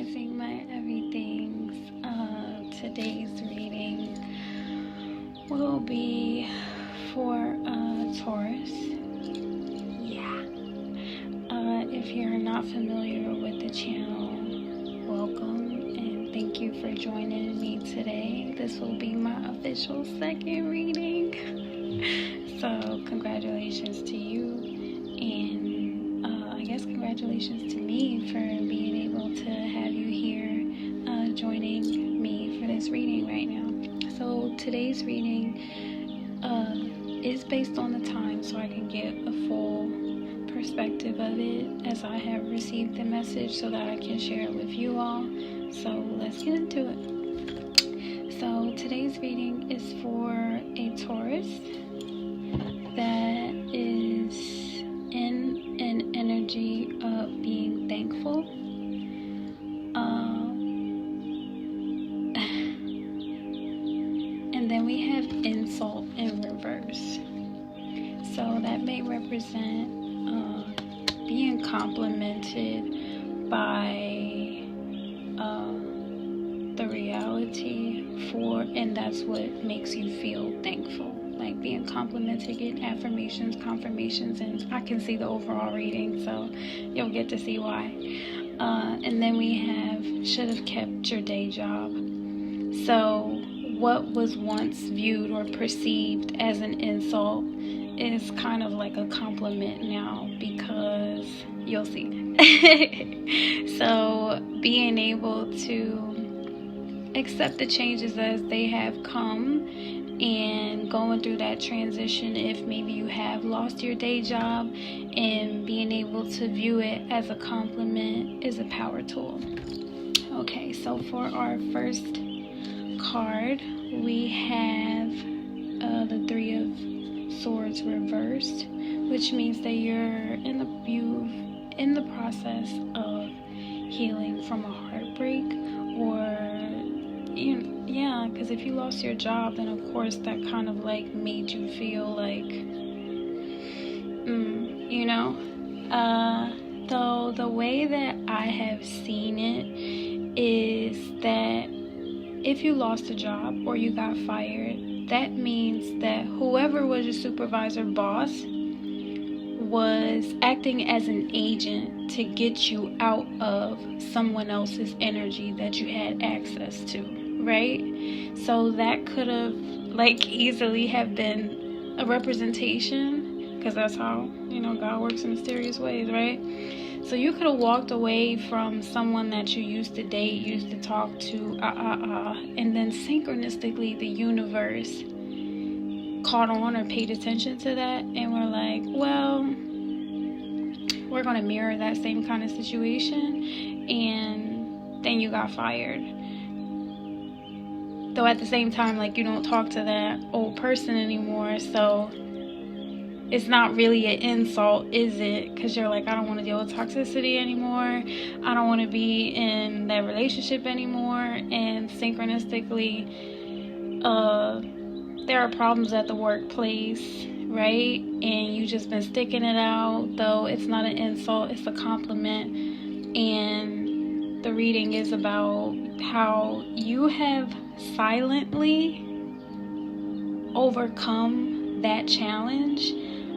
rising, my everythings. Today's reading will be for Taurus. Yeah. If you're not familiar with the channel, welcome and thank you for joining me today. This will be my official second reading. So congratulations to you, and I guess congratulations to me for being able to have you here joining me for this reading right now. So today's reading is based on the time, so I can get a full perspective of it as I have received the message so that I can share it with you all. So let's get into it. So today's reading is for a Taurus that is in an energy of being thankful. And then we have insult in reverse. So that may represent being complimented by the reality and that's what makes you feel thankful. Like being complimented, getting affirmations, confirmations, and I can see the overall reading, so you'll get to see why. And then we have should have kept your day job. So what was once viewed or perceived as an insult is kind of like a compliment now, because you'll see. So being able to accept the changes as they have come and going through that transition, if maybe you have lost your day job, and being able to view it as a compliment is a power tool. Okay, so for our first card, we have the Three of Swords reversed, which means that you're in the process of healing from a heartbreak, or because if you lost your job, then of course that kind of like made you feel like though the way that I have seen it is that if you lost a job or you got fired, that means that whoever was your supervisor, boss, was acting as an agent to get you out of someone else's energy that you had access to, right? So that could have easily have been a representation, because that's how God works in mysterious ways, right? So you could have walked away from someone that you used to date, used to talk to, and then synchronistically the universe caught on or paid attention to that, and we're like, well, we're going to mirror that same kind of situation, and then you got fired. Though at the same time, you don't talk to that old person anymore, so it's not really an insult, is it? Because you're like, I don't want to deal with toxicity anymore. I don't want to be in that relationship anymore. And synchronistically, there are problems at the workplace, right? And you just been sticking it out, though it's not an insult, it's a compliment. And the reading is about how you have silently overcome that challenge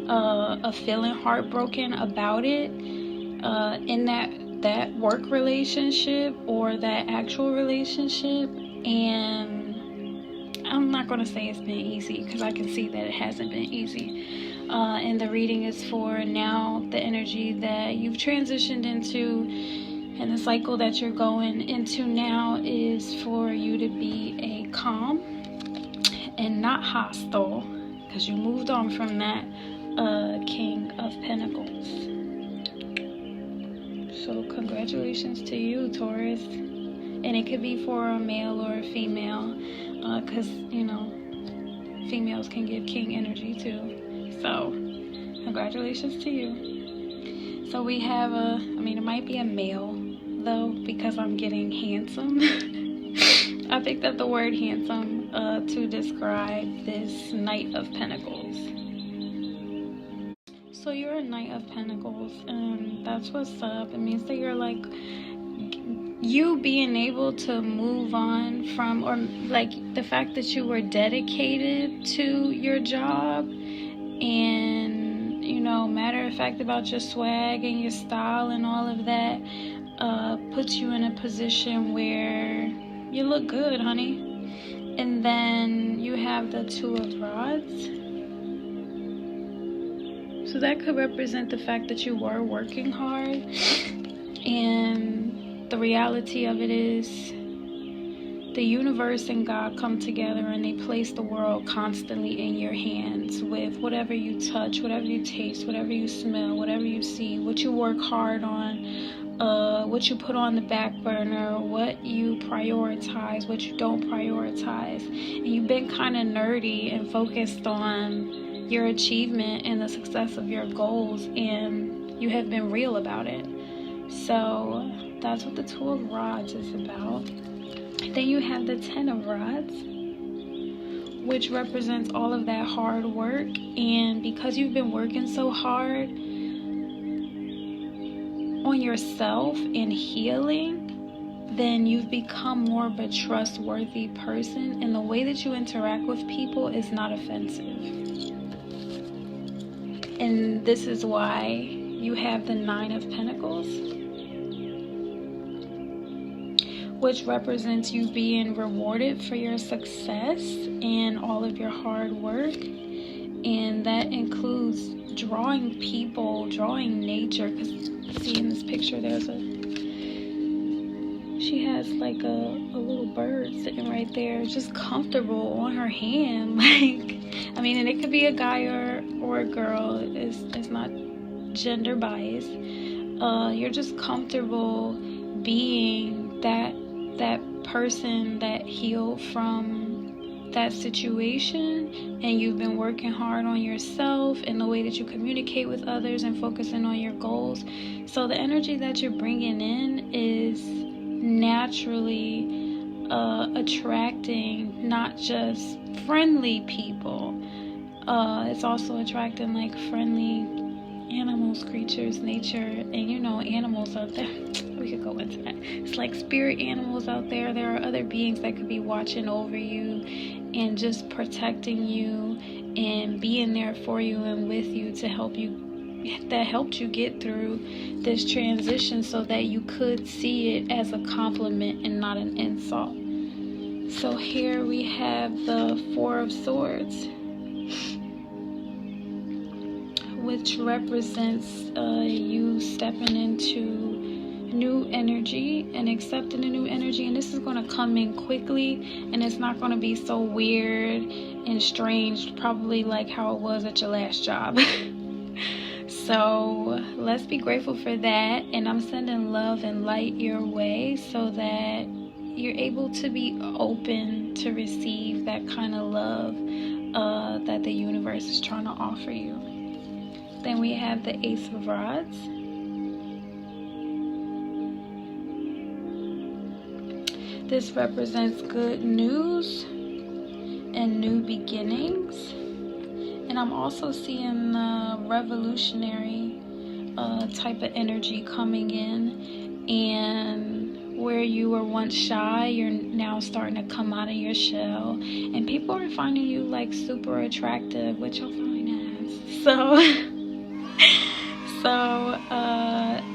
of feeling heartbroken about it in that work relationship or that actual relationship. And I'm not going to say it's been easy, because I can see that it hasn't been easy. And the reading is for now, the energy that you've transitioned into and the cycle that you're going into now is for you to be a calm and not hostile, because you moved on from that King of Pentacles. So congratulations to you, Taurus. And it could be for a male or a female, because females can give king energy too. So congratulations to you. So we have it might be a male though, because I'm getting handsome. I picked up the word handsome to describe this Knight of Pentacles. So you're a Knight of Pentacles, and that's what's up. It means that you're you being able to move on from, or like the fact that you were dedicated to your job, and you know, matter of fact about your swag and your style and all of that, puts you in a position where you look good, honey. And then you have the Two of Rods. So that could represent the fact that you were working hard, and the reality of it is the universe and God come together and they place the world constantly in your hands with whatever you touch, whatever you taste, whatever you smell, whatever you see, what you work hard on, what you put on the back burner, what you prioritize, what you don't prioritize. And you've been kind of nerdy and focused on your achievement and the success of your goals, and you have been real about it. So that's what the Two of Rods is about. Then you have the Ten of Rods, which represents all of that hard work. And because you've been working so hard on yourself and healing, then you've become more of a trustworthy person, and the way that you interact with people is not offensive. And this is why you have the Nine of Pentacles, which represents you being rewarded for your success and all of your hard work. And that includes drawing people, drawing nature. Because see in this picture, she has like a little bird sitting right there, just comfortable on her hand. Like, I mean, and it could be a guy or a girl. It's not gender biased. You're just comfortable being that person that healed from that situation, and you've been working hard on yourself and the way that you communicate with others and focusing on your goals. So the energy that you're bringing in is naturally attracting not just friendly people, it's also attracting like friendly animals, creatures, nature, and you know, animals out there. We could go into that. It's like spirit animals out there. There are other beings that could be watching over you and just protecting you and being there for you and with you to help you, that helped you get through this transition, so that you could see it as a compliment and not an insult. So here we have the Four of Swords, which represents you stepping into new energy and accepting the new energy. And this is going to come in quickly, and it's not going to be so weird and strange, probably like how it was at your last job. So let's be grateful for that. And I'm sending love and light your way so that you're able to be open to receive that kind of love that the universe is trying to offer you. Then we have the Ace of Rods. This represents good news and new beginnings. And I'm also seeing the revolutionary type of energy coming in. And where you were once shy, you're now starting to come out of your shell. And people are finding you like super attractive with your fine ass. So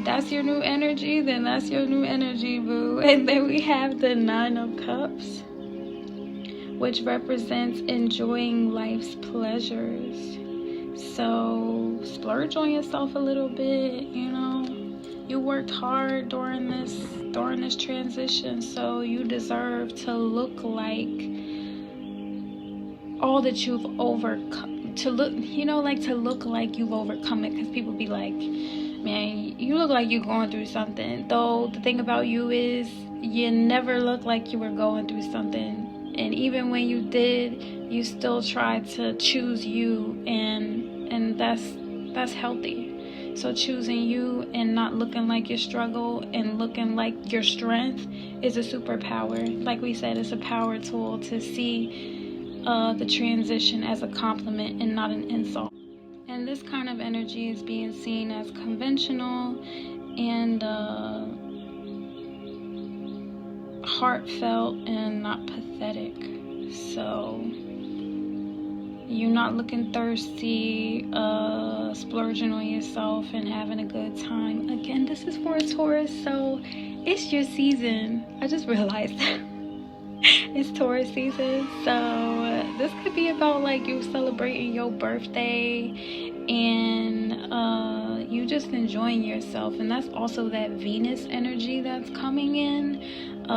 that's your new energy. Then that's your new energy, boo. And then we have the Nine of Cups, which represents enjoying life's pleasures. So splurge on yourself a little bit, you know. You worked hard during this transition, so you deserve to look like all that you've overcome. To look like you've overcome it, because people be like, man, you look like you're going through something. Though the thing about you is you never look like you were going through something. And even when you did, you still tried to choose you, and that's healthy. So choosing you and not looking like your struggle and looking like your strength is a superpower. Like we said, it's a power tool to see the transition as a compliment and not an insult. And this kind of energy is being seen as conventional and heartfelt and not pathetic. So you're not looking thirsty, splurging on yourself and having a good time. Again, this is for a Taurus, so it's your season. I just realized it's Taurus season, so this could be about like you celebrating your birthday and you just enjoying yourself. And that's also that Venus energy that's coming in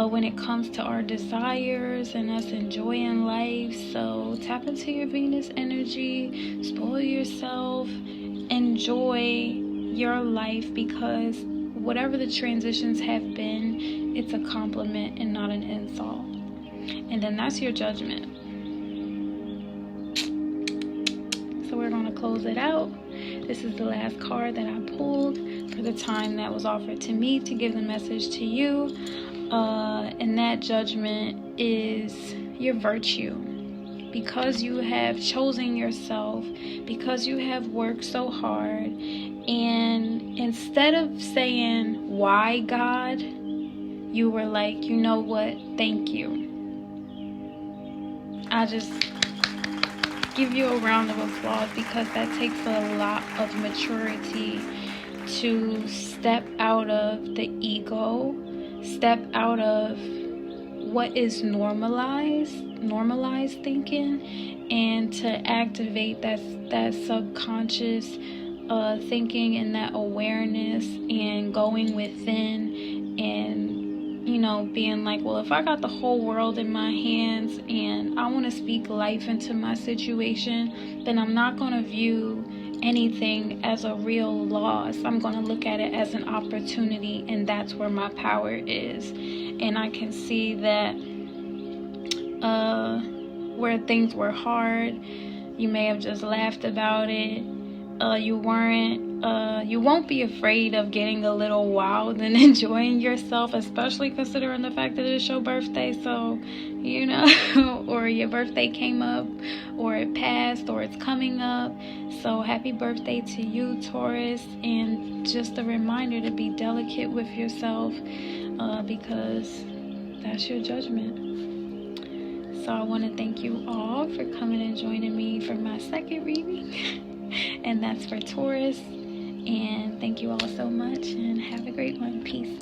when it comes to our desires and us enjoying life. So tap into your Venus energy, spoil yourself, enjoy your life, because whatever the transitions have been, it's a compliment and not an insult. And then that's your judgment. So we're going to close it out. This is the last card that I pulled for the time that was offered to me to give the message to you. And that judgment is your virtue. Because you have chosen yourself, because you have worked so hard, and instead of saying, why God, you were like, you know what, thank you. I just give you a round of applause, because that takes a lot of maturity to step out of the ego, step out of what is normalized thinking, and to activate that subconscious thinking and that awareness, and going within and being like, well, if I got the whole world in my hands and I want to speak life into my situation, then I'm not going to view anything as a real loss. I'm going to look at it as an opportunity, and that's where my power is. And I can see that where things were hard, you may have just laughed about it. You won't be afraid of getting a little wild and enjoying yourself, especially considering the fact that it's your birthday. So, or your birthday came up, or it passed, or it's coming up. So happy birthday to you, Taurus. And just a reminder to be delicate with yourself, because that's your judgment. So I want to thank you all for coming and joining me for my second reading. And that's for Taurus. And thank you all so much, and have a great one. Peace.